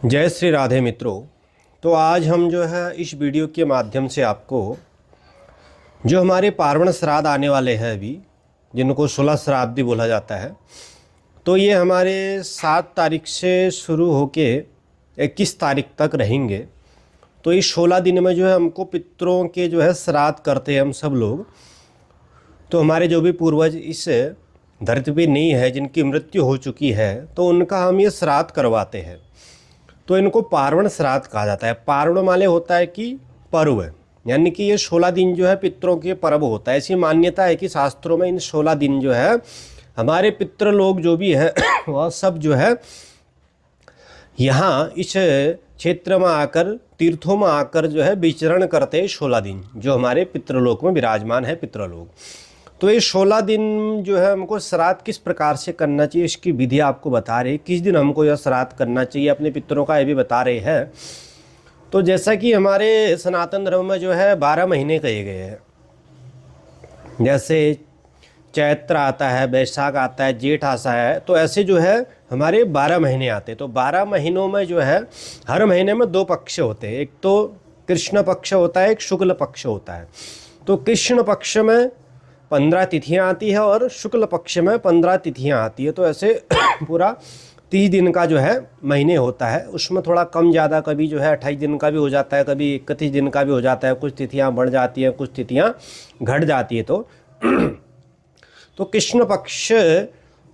जय श्री राधे मित्रों। तो आज हम जो है इस वीडियो के माध्यम से आपको जो हमारे पार्वण श्राद्ध आने वाले हैं अभी, जिनको 16 श्राद्ध भी बोला जाता है, तो ये हमारे 7 तारीख से शुरू होके 21 तारीख तक रहेंगे। तो इस 16 दिन में जो है हमको पितरों के जो है श्राद्ध करते हैं हम सब लोग। तो हमारे जो भी पूर्वज इस धरती पे नहीं है, जिनकी मृत्यु हो चुकी है, तो उनका हम ये श्राद्ध करवाते हैं। तो इनको पार्वण श्राद्ध कहा जाता है। पार्वण माने होता है कि पर्व, यानी कि ये 16 दिन जो है पितरों के पर्व होता है। ऐसी मान्यता है कि शास्त्रों में इन 16 दिन जो है हमारे पितृ लोग जो भी हैं वह सब जो है यहाँ इस क्षेत्र में आकर, तीर्थों में आकर जो है विचरण करते हैं 16 दिन, जो हमारे पितृलोक में विराजमान है पितृलोक। तो ये 16 दिन जो है हमको श्राद्ध किस प्रकार से करना चाहिए, इसकी विधि आपको बता रहे। किस दिन हमको यह श्राद्ध करना चाहिए अपने पितरों का, ये भी बता रहे हैं। तो जैसा कि हमारे सनातन धर्म में जो है 12 महीने कहे गए हैं। जैसे चैत्र आता है, बैसाख आता है, जेठ आता है, तो ऐसे जो है हमारे 12 महीने आते हैं। तो 12 महीनों में जो है हर महीने में 2 पक्ष होते हैं। एक तो कृष्ण पक्ष होता है, एक शुक्ल पक्ष होता है। तो कृष्ण पक्ष में 15 तिथियां आती है और शुक्ल पक्ष में 15 तिथियां आती है। तो ऐसे पूरा 30 दिन का जो है महीने होता है। उसमें थोड़ा कम ज़्यादा, कभी जो है 28 दिन का भी हो जाता है, कभी 31 दिन का भी हो जाता है। कुछ तिथियां बढ़ जाती हैं, कुछ तिथियां घट जाती है। तो कृष्ण पक्ष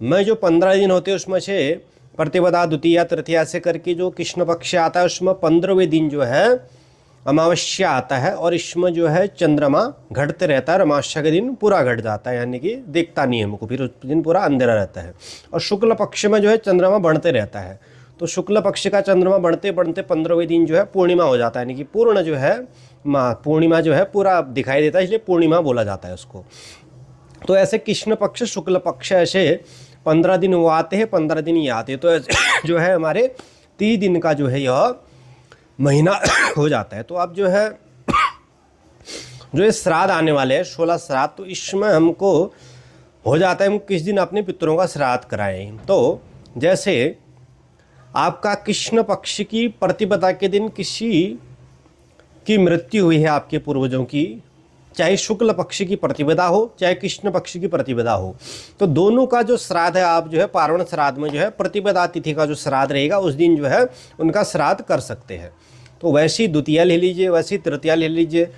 में जो 15 दिन होते हैं उसमें से प्रतिपदा, द्वितीया, तृतीया से करके जो कृष्ण पक्ष आता है उसमें 15वें दिन जो है अमावस्या आता है। और इसमें जो है चंद्रमा घटते रहता है। अमावस्या के दिन पूरा घट जाता है, यानी कि देखता नहीं है हमको, फिर उस दिन पूरा अंधेरा रहता है। और शुक्ल पक्ष में जो है चंद्रमा बढ़ते रहता है। तो शुक्ल पक्ष का चंद्रमा बढ़ते बढ़ते 15वें दिन जो है पूर्णिमा हो जाता है, यानी कि पूर्ण जो है पूर्णिमा जो है पूरा दिखाई देता है, इसलिए पूर्णिमा बोला जाता है उसको। तो ऐसे कृष्ण पक्ष, शुक्ल पक्ष ऐसे 15 दिन वो आते हैं, 15 दिन ये आते हैं। तो ऐसे जो है हमारे 30 दिन का जो है यह महीना हो जाता है। तो अब जो है जो ये श्राद्ध आने वाले हैं 16 श्राद्ध, तो इसमें हमको हो जाता है हम किस दिन अपने पितरों का श्राद्ध कराएं। तो जैसे आपका कृष्ण पक्ष की प्रतिपदा के दिन किसी की मृत्यु हुई है आपके पूर्वजों की, चाहे शुक्ल पक्ष की प्रतिपदा हो चाहे कृष्ण पक्ष की प्रतिपदा हो, तो दोनों का जो श्राद्ध है आप जो है पार्वण श्राद्ध में जो है प्रतिपदा तिथि का जो श्राद्ध रहेगा उस दिन जो है उनका श्राद्ध कर सकते हैं। तो वैसी द्वितीया ले लीजिए, वैसी तृतीया ले लीजिए,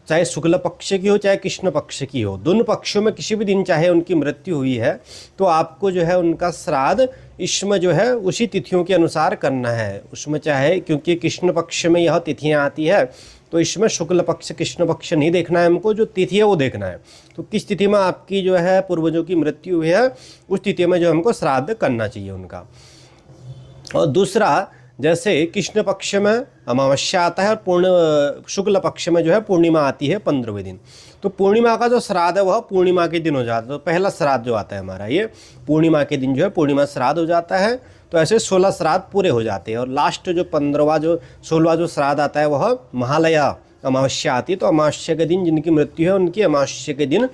चाहे शुक्ल पक्ष की हो चाहे कृष्ण पक्ष की हो, दोनों पक्षों में किसी भी दिन चाहे उनकी मृत्यु हुई है तो आपको जो है उनका श्राद्ध इसमें जो है उसी तिथियों के अनुसार करना है। उसमें चाहे, क्योंकि कृष्ण पक्ष में यह तिथियां आती है, तो इसमें शुक्ल पक्ष कृष्ण पक्ष नहीं देखना है हमको, जो तिथि है वो देखना है। तो किस तिथि में आपकी जो है पूर्वजों की मृत्यु हुई है उस तिथि में जो हमको श्राद्ध करना चाहिए उनका। और दूसरा, जैसे कृष्ण पक्ष में अमावस्या आता है और शुक्ल पक्ष में जो है पूर्णिमा आती है 15वें दिन। तो पूर्णिमा का जो श्राद्ध है वह पूर्णिमा के दिन हो जाता है। तो पहला श्राद्ध जो आता है हमारा ये पूर्णिमा के दिन जो है पूर्णिमा श्राद्ध हो जाता है। तो ऐसे 16 श्राद्ध पूरे हो जाते हैं। और लास्ट जो 15वां जो 16वां जो श्राद्ध आता है वह महालया अमावस्या आती है। तो अमावस्या के दिन जिनकी मृत्यु है उनकी अमावस्या के दिन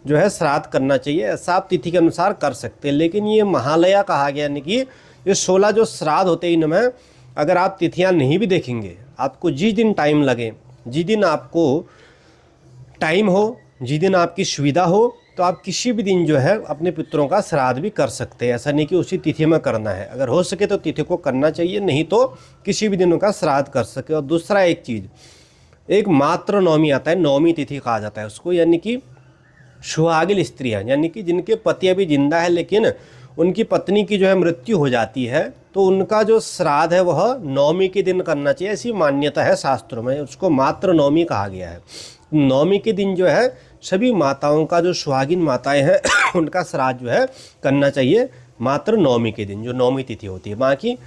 जो है श्राद्ध करना चाहिए। ऐसा आप तिथि के अनुसार कर सकते हैं। लेकिन ये महालया कहा गया, यानी कि ये 16 जो श्राद्ध होते हैं इनमें अगर आप तिथियां नहीं भी देखेंगे, आपको जिस दिन टाइम लगे, जिस दिन आपको टाइम हो, जिस दिन आपकी सुविधा हो, तो आप किसी भी दिन जो है अपने पितरों का श्राद्ध भी कर सकते हैं। ऐसा नहीं कि उसी तिथि में करना है, अगर हो सके तो तिथि को करना चाहिए, नहीं तो किसी भी दिन उनका श्राद्ध कर सके। और दूसरा एक चीज़, एक मात्र नवमी आता है, नवमी तिथि कहा जाता है उसको, यानी कि सुहागिन स्त्रियाँ, यानी कि जिनके पति अभी जिंदा है लेकिन उनकी पत्नी की जो है मृत्यु हो जाती है, तो उनका जो श्राद्ध है वह नवमी के दिन करना चाहिए। ऐसी मान्यता है शास्त्रों में, उसको मात्र नवमी कहा गया है। नवमी के दिन जो है सभी माताओं का, जो सुहागिन माताएं हैं उनका श्राद्ध जो है करना चाहिए मात्र नवमी के दिन, जो नवमी तिथि होती है। बाकी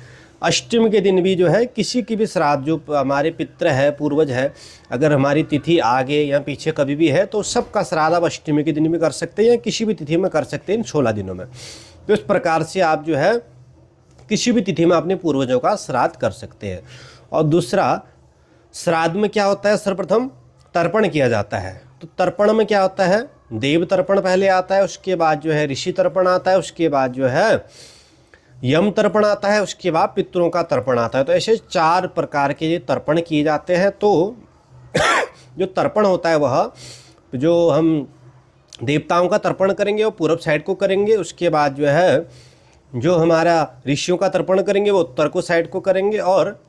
अष्टमी के दिन भी जो है किसी की भी श्राद्ध, जो हमारे पितृ है, पूर्वज है, अगर हमारी तिथि आगे या पीछे कभी भी है तो सबका श्राद्ध आप अष्टमी के दिन भी कर सकते हैं या किसी भी तिथि में कर सकते हैं इन 16 दिनों में। तो इस प्रकार से आप जो है किसी भी तिथि में अपने पूर्वजों का श्राद्ध कर सकते हैं। और दूसरा, श्राद्ध में क्या होता है, सर्वप्रथम तर्पण किया जाता है। तो तर्पण में क्या होता है, देव तर्पण पहले आता है, उसके बाद जो है ऋषि तर्पण आता है, उसके बाद जो है यम तर्पण आता है, उसके बाद पितरों का तर्पण आता है। तो ऐसे 4 प्रकार के ये तर्पण किए जाते हैं। तो जो तर्पण होता है वह जो हम देवताओं का तर्पण करेंगे वो पूर्व साइड को करेंगे, उसके बाद जो है जो हमारा ऋषियों का तर्पण करेंगे वो उत्तर को साइड को करेंगे, और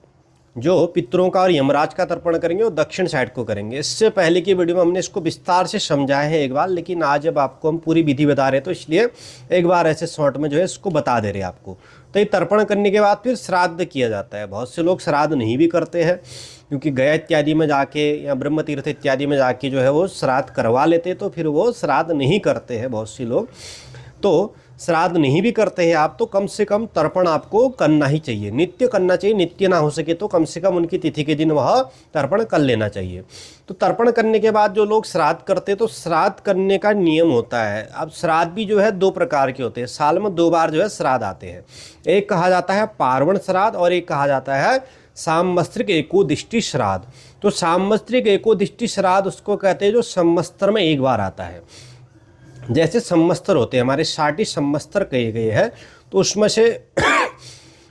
जो पितरों का और यमराज का तर्पण करेंगे वो दक्षिण साइड को करेंगे। इससे पहले की वीडियो में हमने इसको विस्तार से समझाया है एक बार, लेकिन आज जब आपको हम पूरी विधि बता रहे हैं तो इसलिए एक बार ऐसे शॉर्ट में जो है इसको बता दे रहे हैं आपको। तो ये तर्पण करने के बाद फिर श्राद्ध किया जाता है। बहुत से लोग श्राद्ध नहीं भी करते हैं, क्योंकि गया इत्यादि में जाके या ब्रह्म तीर्थ इत्यादि में जाके जो है वो श्राद्ध करवा लेते, तो फिर वो श्राद्ध नहीं करते हैं बहुत से लोग। तो श्राद्ध नहीं भी करते हैं आप, तो कम से कम तर्पण आपको करना ही चाहिए, नित्य करना चाहिए। नित्य ना हो सके तो कम से कम उनकी तिथि के दिन वह तर्पण कर लेना चाहिए। तो तर्पण करने के बाद जो लोग श्राद्ध करते हैं, तो श्राद्ध करने का नियम होता है। अब श्राद्ध भी जो है 2 प्रकार के होते हैं, साल में 2 बार जो है श्राद्ध आते हैं। एक कहा जाता है पार्वण श्राद्ध और एक कहा जाता है सांवत्सरिक एकोदिष्टि श्राद्ध। तो सांवत्सरिक एकोदिष्टि श्राद्ध उसको कहते हैं जो संवत्सर में एक बार आता है। जैसे संवत्सर होते हैं हमारे 60 संवत्सर कहे गए हैं, तो उसमें से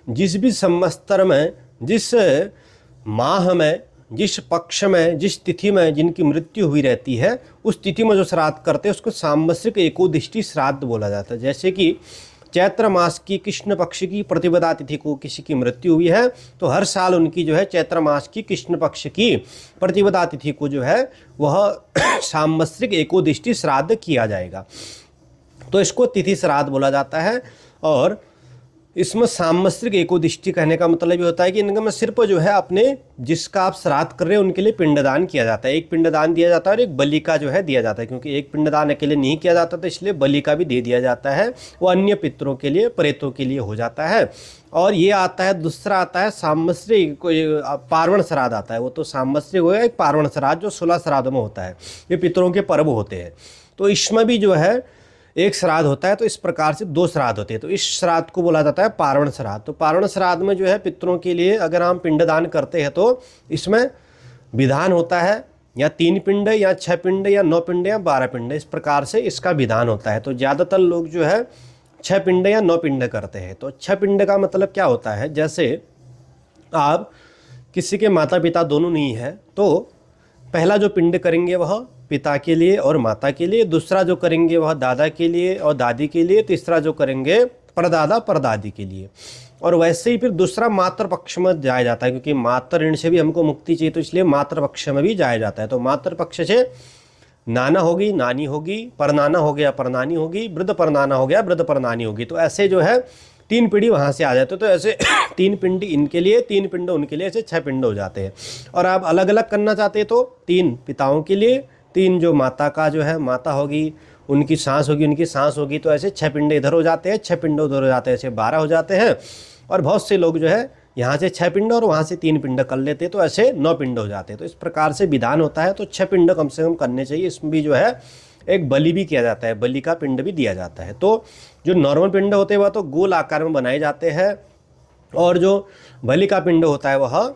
जिस भी संवत्सर में, जिस माह में, जिस पक्ष में, जिस तिथि में जिनकी मृत्यु हुई रहती है, उस तिथि में जो श्राद्ध करते हैं उसको सांवत्सरिक एकोदिष्टि श्राद्ध बोला जाता है। जैसे कि चैत्र मास की कृष्ण पक्ष की प्रतिपदा तिथि को किसी की मृत्यु हुई है, तो हर साल उनकी जो है चैत्र मास की कृष्ण पक्ष की प्रतिपदा तिथि को जो है वह सांवत्सरिक एकोदिष्टि श्राद्ध किया जाएगा। तो इसको तिथि श्राद्ध बोला जाता है। और इसमें सांवत्सरिक एकोदिष्टि कहने का मतलब ये होता है कि इनमें सिर्फ जो है अपने जिसका आप श्राद्ध कर रहे हैं उनके लिए पिंडदान किया जाता है। एक पिंडदान दिया जाता है और एक बलि का जो है दिया जाता है, क्योंकि एक पिंडदान अकेले नहीं किया जाता तो इसलिए बलि का भी दे दिया जाता है। वो अन्य पितरों के लिए, प्रेतों के लिए हो जाता है। और ये आता है, दूसरा आता है सांवत्सरिक पार्वण श्राद्ध आता है। वो तो सांवत्सरिक होगा, एक पार्वण श्राद्ध जो 16 श्राद्धों में होता है। ये पितरों के पर्व होते हैं। तो इसमें भी जो है एक श्राद्ध होता है। तो इस प्रकार से 2 श्राद्ध होते हैं। तो इस श्राद्ध को बोला जाता है पार्वण श्राद्ध। तो पार्वण श्राद्ध में जो है पितरों के लिए अगर हम पिंडदान करते हैं तो इसमें विधान होता है या 3 पिंड या 6 पिंड या 9 पिंड या 12 पिंड, इस प्रकार से इसका विधान होता है। तो ज़्यादातर लोग जो है 6 पिंड या 9 पिंड करते हैं। तो 6 पिंड का मतलब क्या होता है, जैसे आप किसी के माता पिता दोनों नहीं है, तो पहला जो पिंड करेंगे वह पिता के लिए और माता के लिए, दूसरा जो करेंगे वह दादा के लिए और दादी के लिए, तीसरा जो करेंगे परदादा परदादी के लिए। और वैसे ही फिर दूसरा मातृ पक्ष में जाया जाता है, क्योंकि मातृ ऋण से भी हमको मुक्ति चाहिए, तो इसलिए मातृ पक्ष में भी जाया जाता है। तो मातृ पक्ष से नाना होगी, नानी होगी, परनाना हो गया, परनानी होगी, वृद्ध परनाना हो गया, वृद्ध परनानी होगी। तो ऐसे जो है 3 पीढ़ी वहाँ से आ जाते। तो ऐसे 3 पिंड इनके लिए, 3 पिंड उनके लिए, ऐसे 6 पिंड हो जाते हैं। और आप अलग अलग करना चाहते हैं तो 3 पिताओं के लिए, 3 जो माता का जो है माता होगी, उनकी सांस होगी, उनकी सांस होगी, तो ऐसे 6 पिंड इधर हो जाते हैं, 6 पिंड उधर हो जाते हैं, ऐसे 12 हो जाते हैं। और बहुत से लोग जो है यहाँ से 6 पिंड और वहाँ से 3 पिंड कर लेते हैं, तो ऐसे 9 पिंड हो जाते हैं। तो इस प्रकार से विधान होता है। तो 6 पिंड कम से कम करने चाहिए। इसमें भी जो है एक बलि भी किया जाता है, बलि का पिंड भी दिया जाता है। तो जो नॉर्मल पिंड होते हैं वह तो गोल आकार में बनाए जाते हैं, और जो बलि का पिंड होता है वह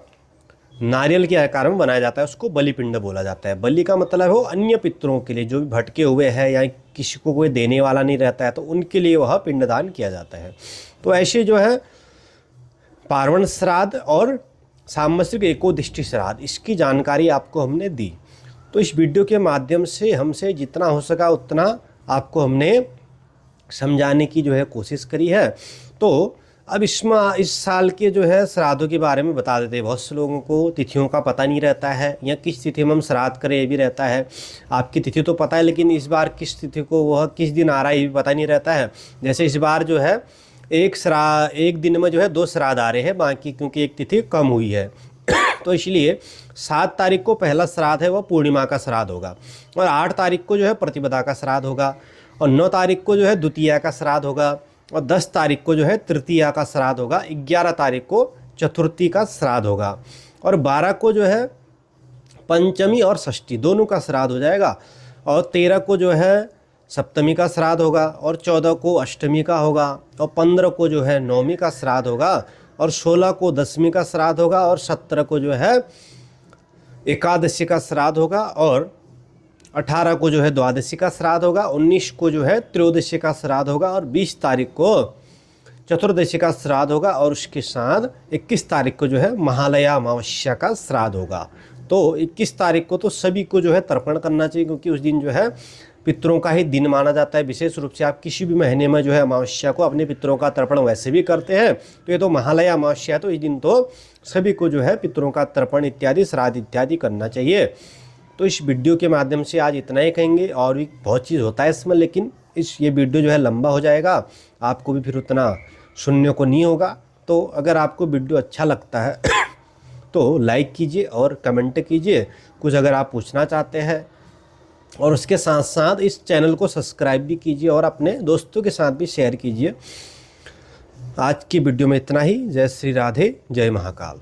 नारियल के आकार में बनाया जाता है, उसको बलि पिंड बोला जाता है। बलि का मतलब है वो अन्य पितरों के लिए, जो भी भटके हुए हैं या किसी को कोई देने वाला नहीं रहता है, तो उनके लिए वह पिंडदान किया जाता है। तो ऐसे जो है पार्वण श्राद्ध और सांवत्सरिक एकोदिष्टि श्राद्ध, इसकी जानकारी आपको हमने दी। तो इस वीडियो के माध्यम से हमसे जितना हो सका उतना आपको हमने समझाने की जो है कोशिश करी है। तो अब इसमें इस साल के जो है श्राद्धों के बारे में बता देते हैं। बहुत से लोगों को तिथियों का पता नहीं रहता है, या किस तिथि में हम श्राद्ध करें ये भी रहता है। आपकी तिथि तो पता है, लेकिन इस बार किस तिथि को वह किस दिन आ रहा है ये भी पता नहीं रहता है। जैसे इस बार जो है एक दिन में जो है 2 श्राद्ध आ रहे हैं, बाकी क्योंकि एक तिथि कम हुई है। तो इसलिए 7 तारीख को पहला श्राद्ध है वह पूर्णिमा का श्राद्ध होगा, और 8 तारीख को जो है प्रतिपदा का श्राद्ध होगा, और 9 तारीख को जो है द्वितीया का श्राद्ध होगा, और 10 तारीख को जो है तृतीया का श्राद्ध होगा, 11 तारीख को चतुर्थी का श्राद्ध होगा, और 12 को जो है पंचमी और षष्ठी दोनों का श्राद्ध हो जाएगा, और 13 को जो है सप्तमी का श्राद्ध होगा, और 14 को अष्टमी का होगा, और 15 को जो है नवमी का श्राद्ध होगा, और 16 को दशमी का श्राद्ध होगा, और 17 को जो है एकादशी का श्राद्ध होगा, और 18 को जो है द्वादशी का श्राद्ध होगा, 19 को जो है त्रयोदशी का श्राद्ध होगा, और 20 तारीख को चतुर्दशी का श्राद्ध होगा और उसके साथ 21 तारीख को जो है महालया अमावस्या का श्राद्ध होगा। तो 21 तारीख को तो सभी को जो है तर्पण करना चाहिए, क्योंकि उस दिन जो है पितरों का ही दिन माना जाता है। विशेष रूप से आप किसी भी महीने में जो है अमावस्या को अपने पितरों का तर्पण वैसे भी करते हैं, तो ये तो महालया अमावस्या है, तो इस दिन तो सभी को जो है पितरों का तर्पण इत्यादि श्राद्ध इत्यादि करना चाहिए। तो इस वीडियो के माध्यम से आज इतना ही कहेंगे, और भी बहुत चीज़ होता है इसमें, लेकिन ये वीडियो जो है लंबा हो जाएगा, आपको भी फिर उतना सुनने को नहीं होगा। तो अगर आपको वीडियो अच्छा लगता है तो लाइक कीजिए और कमेंट कीजिए, कुछ अगर आप पूछना चाहते हैं, और उसके साथ साथ इस चैनल को सब्सक्राइब भी कीजिए और अपने दोस्तों के साथ भी शेयर कीजिए। आज की वीडियो में इतना ही। जय श्री राधे, जय महाकाल।